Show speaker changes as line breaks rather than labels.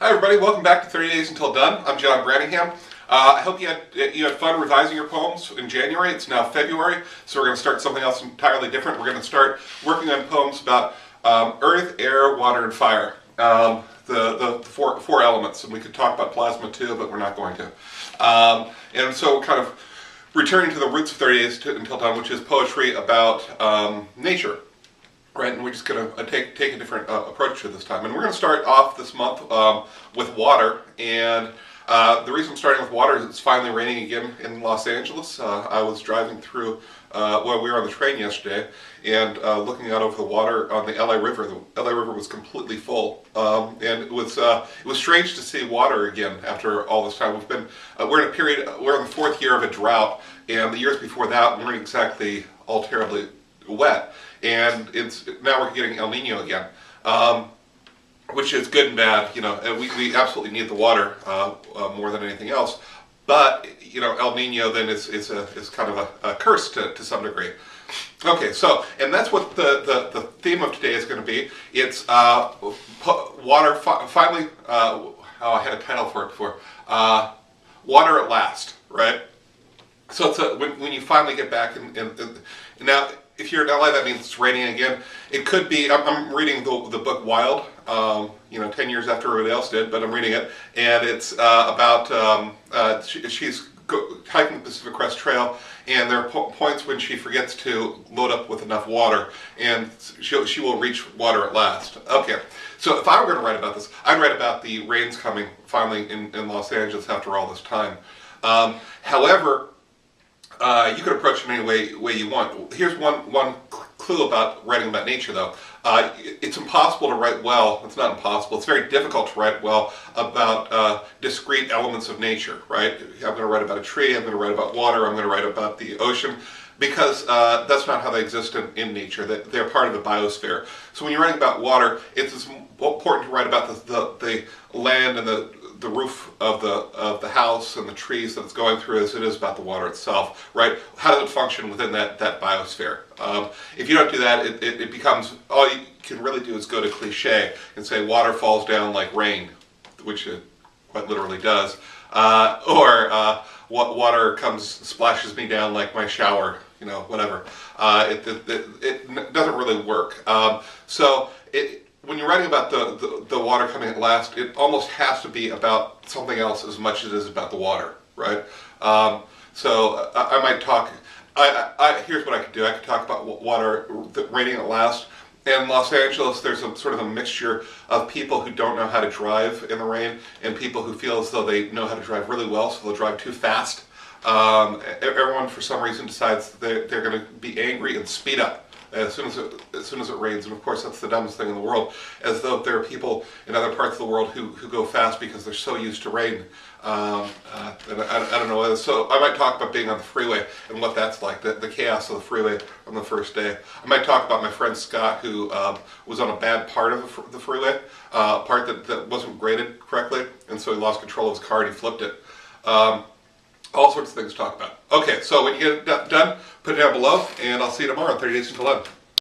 Hi everybody, welcome back to 30 Days Until Done. I'm John Branningham. I hope you had fun revising your poems in January. It's now February, so we're going to start something else entirely different. We're going to start working on poems about earth, air, water, and fire. The four elements, and we could talk about plasma too, but we're not going to. And so kind of returning to the roots of 30 Days Until Done, which is poetry about nature. Right, and we're just going to take a different approach to this time. And we're going to start off this month with water. And the reason I'm starting with water is it's finally raining again in Los Angeles. I was driving through, we were on the train yesterday, and looking out over the water on the LA River. The LA River was completely full. And it was strange to see water again after all this time. We're in the fourth year of a drought, and the years before that weren't exactly all terribly wet. And now we're getting El Nino again, which is good and bad. You know, we absolutely need the water more than anything else. But you know, El Nino then is kind of a curse to some degree. Okay, so and that's what the theme of today is going to be. It's water. Finally, I had a title for it before. Water at last, right? So it's when you finally get back and now. If you're in LA, that means it's raining again. It could be, I'm reading the book Wild, 10 years after everybody else did, but I'm reading it. And it's about, she's hiking the Pacific Crest Trail, and there are points when she forgets to load up with enough water, and she will reach water at last. Okay, so if I were going to write about this, I'd write about the rains coming finally in Los Angeles after all this time. However, you could approach it any way you want. Here's one clue about writing about nature, though. It's impossible to write well. It's not impossible. It's very difficult to write well about discrete elements of nature, right? I'm going to write about a tree. I'm going to write about water. I'm going to write about the ocean, because that's not how they exist in nature. They're part of the biosphere. So when you're writing about water, it's important to write about the land and the roof of the house and the trees that it's going through as it is about the water itself, right? How does it function within that biosphere? If you don't do that, it becomes, all you can really do is go to cliche and say water falls down like rain, which it quite literally does, or water splashes me down like my shower, whatever. It doesn't really work. When you're writing about the water coming at last, it almost has to be about something else as much as it is about the water, right? So I might talk. Here's what I could do. I could talk about water raining at last. In Los Angeles, there's sort of a mixture of people who don't know how to drive in the rain and people who feel as though they know how to drive really well, so they'll drive too fast. Everyone, for some reason, decides they're going to be angry and speed up as soon as it rains, and of course that's the dumbest thing in the world. As though there are people in other parts of the world who go fast because they're so used to rain. And I don't know. So I might talk about being on the freeway and what that's like, the chaos of the freeway on the first day. I might talk about my friend Scott, who was on a bad part of the freeway, part that wasn't graded correctly, and so he lost control of his car and he flipped it. All sorts of things to talk about. Okay, so when you get it done, put it down below, and I'll see you tomorrow on 30 Days Until Done.